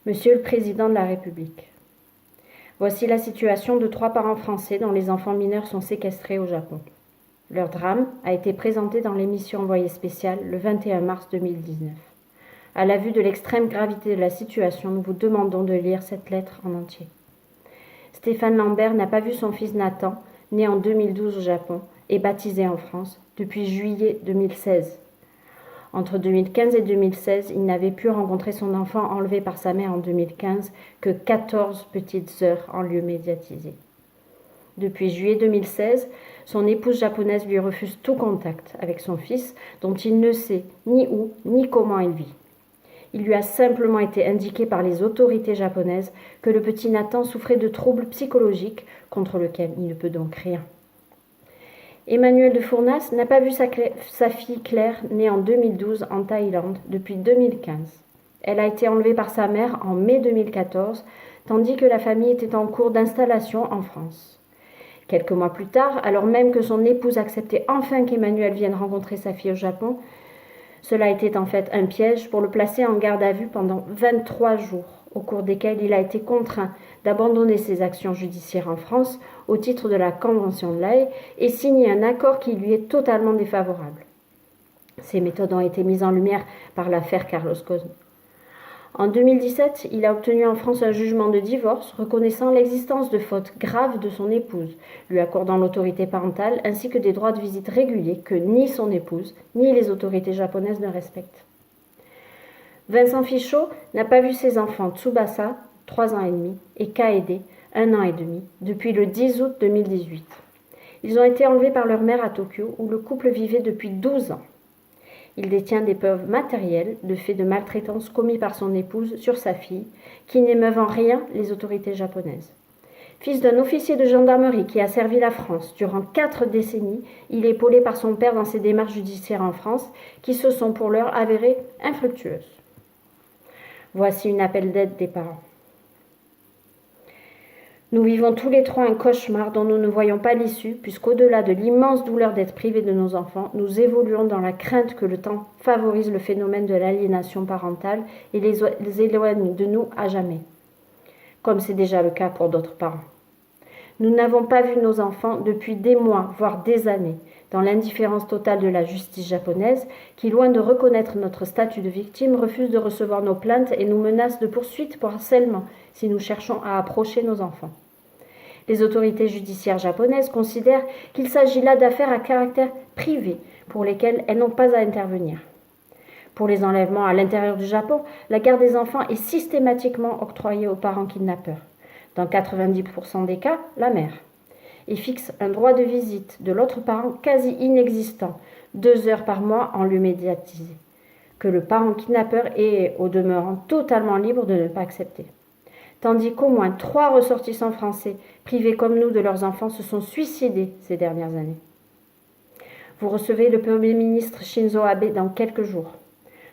Monsieur le Président de la République, voici la situation de 3 parents français dont les enfants mineurs sont séquestrés au Japon. Leur drame a été présenté dans l'émission Envoyé spécial le 21 mars 2019. À la vue de l'extrême gravité de la situation, nous vous demandons de lire cette lettre en entier. Stéphane Lambert n'a pas vu son fils Nathan, né en 2012 au Japon et baptisé en France, depuis juillet 2016. Entre 2015 et 2016, il n'avait pu rencontrer son enfant enlevé par sa mère en 2015 que 14 petites heures en lieu médiatisé. Depuis juillet 2016, son épouse japonaise lui refuse tout contact avec son fils, dont il ne sait ni où ni comment il vit. Il lui a simplement été indiqué par les autorités japonaises que le petit Nathan souffrait de troubles psychologiques contre lesquels il ne peut donc rien. Emmanuel de Fournas n'a pas vu sa fille Claire, née en 2012 en Thaïlande, depuis 2015. Elle a été enlevée par sa mère en mai 2014, tandis que la famille était en cours d'installation en France. Quelques mois plus tard, alors même que son épouse acceptait enfin qu'Emmanuel vienne rencontrer sa fille au Japon, cela était en fait un piège pour le placer en garde à vue pendant 23 jours, au cours desquels il a été contraint d'abandonner ses actions judiciaires en France au titre de la Convention de l'Haye et signer un accord qui lui est totalement défavorable. Ces méthodes ont été mises en lumière par l'affaire Carlos Ghosn. En 2017, il a obtenu en France un jugement de divorce reconnaissant l'existence de fautes graves de son épouse, lui accordant l'autorité parentale ainsi que des droits de visite réguliers que ni son épouse ni les autorités japonaises ne respectent. Vincent Fichot n'a pas vu ses enfants Tsubasa, 3 ans et demi, et Kaede, 1 an et demi, depuis le 10 août 2018. Ils ont été enlevés par leur mère à Tokyo, où le couple vivait depuis 12 ans. Il détient des preuves matérielles de faits de maltraitance commis par son épouse sur sa fille, qui n'émeuvent en rien les autorités japonaises. Fils d'un officier de gendarmerie qui a servi la France durant 4 décennies, il est épaulé par son père dans ses démarches judiciaires en France, qui se sont pour l'heure avérées infructueuses. Voici un appel d'aide des parents. Nous vivons tous les 3 un cauchemar dont nous ne voyons pas l'issue, puisqu'au-delà de l'immense douleur d'être privés de nos enfants, nous évoluons dans la crainte que le temps favorise le phénomène de l'aliénation parentale et les éloigne de nous à jamais, comme c'est déjà le cas pour d'autres parents. Nous n'avons pas vu nos enfants depuis des mois, voire des années, dans l'indifférence totale de la justice japonaise, qui, loin de reconnaître notre statut de victime, refuse de recevoir nos plaintes et nous menace de poursuites pour harcèlement si nous cherchons à approcher nos enfants. Les autorités judiciaires japonaises considèrent qu'il s'agit là d'affaires à caractère privé, pour lesquelles elles n'ont pas à intervenir. Pour les enlèvements à l'intérieur du Japon, la garde des enfants est systématiquement octroyée aux parents kidnappeurs. Dans 90% des cas, la mère. Et fixe un droit de visite de l'autre parent quasi inexistant, 2 heures par mois en lieu médiatisé, que le parent kidnappeur est au demeurant totalement libre de ne pas accepter. Tandis qu'au moins 3 ressortissants français, privés comme nous de leurs enfants, se sont suicidés ces dernières années. Vous recevez le Premier ministre Shinzo Abe dans quelques jours,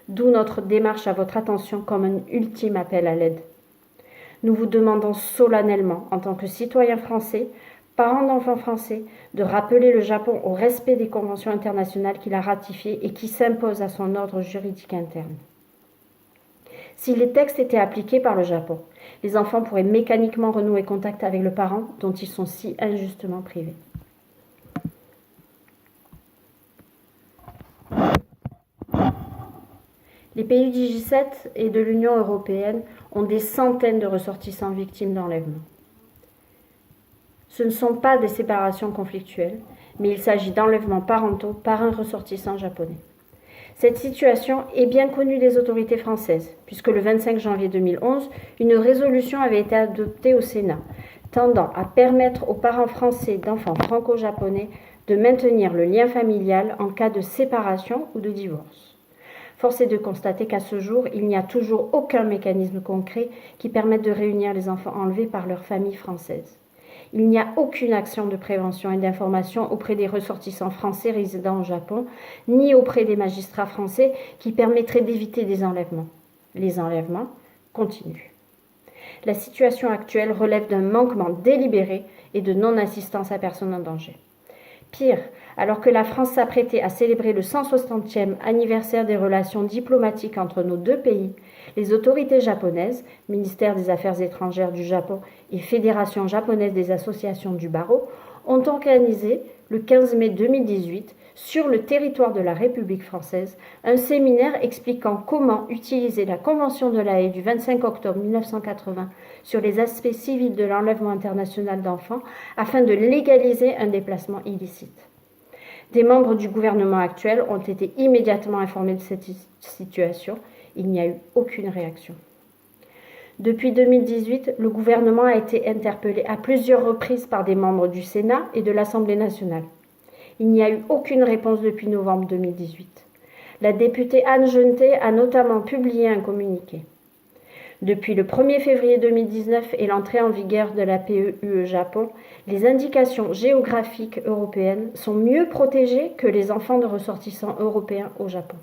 d'où notre démarche à votre attention comme un ultime appel à l'aide. Nous vous demandons solennellement, en tant que citoyens français, parents d'enfants français, de rappeler le Japon au respect des conventions internationales qu'il a ratifiées et qui s'imposent à son ordre juridique interne. Si les textes étaient appliqués par le Japon, les enfants pourraient mécaniquement renouer contact avec le parent dont ils sont si injustement privés. Les pays du G7 et de l'Union européenne ont des centaines de ressortissants victimes d'enlèvement. Ce ne sont pas des séparations conflictuelles, mais il s'agit d'enlèvements parentaux par un ressortissant japonais. Cette situation est bien connue des autorités françaises, puisque le 25 janvier 2011, une résolution avait été adoptée au Sénat, tendant à permettre aux parents français d'enfants franco-japonais de maintenir le lien familial en cas de séparation ou de divorce. Force est de constater qu'à ce jour, il n'y a toujours aucun mécanisme concret qui permette de réunir les enfants enlevés par leur famille française. Il n'y a aucune action de prévention et d'information auprès des ressortissants français résidant au Japon, ni auprès des magistrats français qui permettraient d'éviter des enlèvements. Les enlèvements continuent. La situation actuelle relève d'un manquement délibéré et de non-assistance à personne en danger. Pire, alors que la France s'apprêtait à célébrer le 160e anniversaire des relations diplomatiques entre nos deux pays, les autorités japonaises, ministère des Affaires étrangères du Japon et Fédération japonaise des associations du barreau, ont organisé le 15 mai 2018, sur le territoire de la République française, un séminaire expliquant comment utiliser la Convention de La Haye du 25 octobre 1980 sur les aspects civils de l'enlèvement international d'enfants afin de légaliser un déplacement illicite. Des membres du gouvernement actuel ont été immédiatement informés de cette situation. Il n'y a eu aucune réaction. Depuis 2018, le gouvernement a été interpellé à plusieurs reprises par des membres du Sénat et de l'Assemblée nationale. Il n'y a eu aucune réponse depuis novembre 2018. La députée Anne Genetet a notamment publié un communiqué. Depuis le 1er février 2019 et l'entrée en vigueur de la PEUE Japon, les indications géographiques européennes sont mieux protégées que les enfants de ressortissants européens au Japon.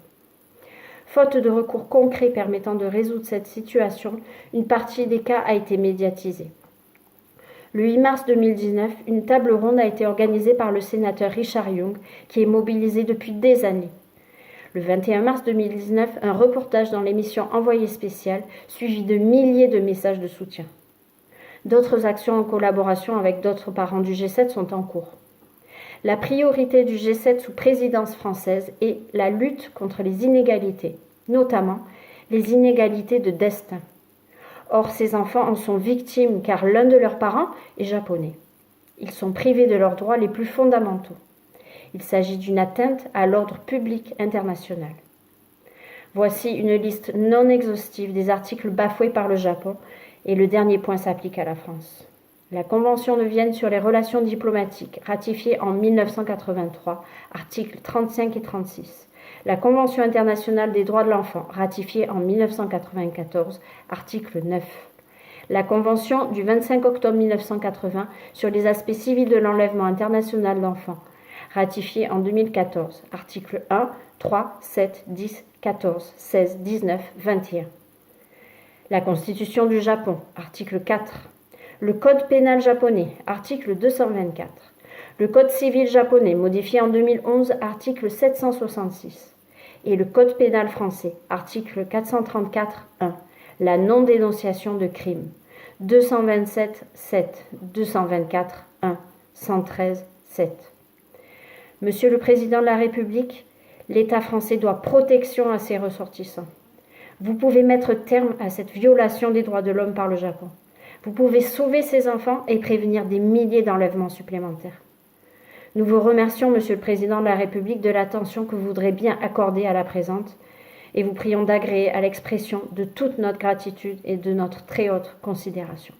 Faute de recours concrets permettant de résoudre cette situation, une partie des cas a été médiatisée. Le 8 mars 2019, une table ronde a été organisée par le sénateur Richard Yung, qui est mobilisé depuis des années. Le 21 mars 2019, un reportage dans l'émission Envoyé spécial, suivi de milliers de messages de soutien. D'autres actions en collaboration avec d'autres parents du G7 sont en cours. La priorité du G7 sous présidence française est la lutte contre les inégalités, notamment les inégalités de destin. Or, ces enfants en sont victimes car l'un de leurs parents est japonais. Ils sont privés de leurs droits les plus fondamentaux. Il s'agit d'une atteinte à l'ordre public international. Voici une liste non exhaustive des articles bafoués par le Japon et le dernier point s'applique à la France. La Convention de Vienne sur les relations diplomatiques, ratifiée en 1983, articles 35 et 36. La Convention internationale des droits de l'enfant, ratifiée en 1994, article 9. La Convention du 25 octobre 1980 sur les aspects civils de l'enlèvement international d'enfants, ratifiée en 2014, articles 1, 3, 7, 10, 14, 16, 19, 21. La Constitution du Japon, article 4. Le Code pénal japonais, article 224. Le Code civil japonais, modifié en 2011, article 766. Et le Code pénal français, article 434.1, la non-dénonciation de crimes, 227.7, 224.1, 113.7. Monsieur le Président de la République, l'État français doit protection à ses ressortissants. Vous pouvez mettre terme à cette violation des droits de l'homme par le Japon. Vous pouvez sauver ces enfants et prévenir des milliers d'enlèvements supplémentaires. Nous vous remercions, Monsieur le Président de la République, de l'attention que vous voudrez bien accorder à la présente et vous prions d'agréer à l'expression de toute notre gratitude et de notre très haute considération.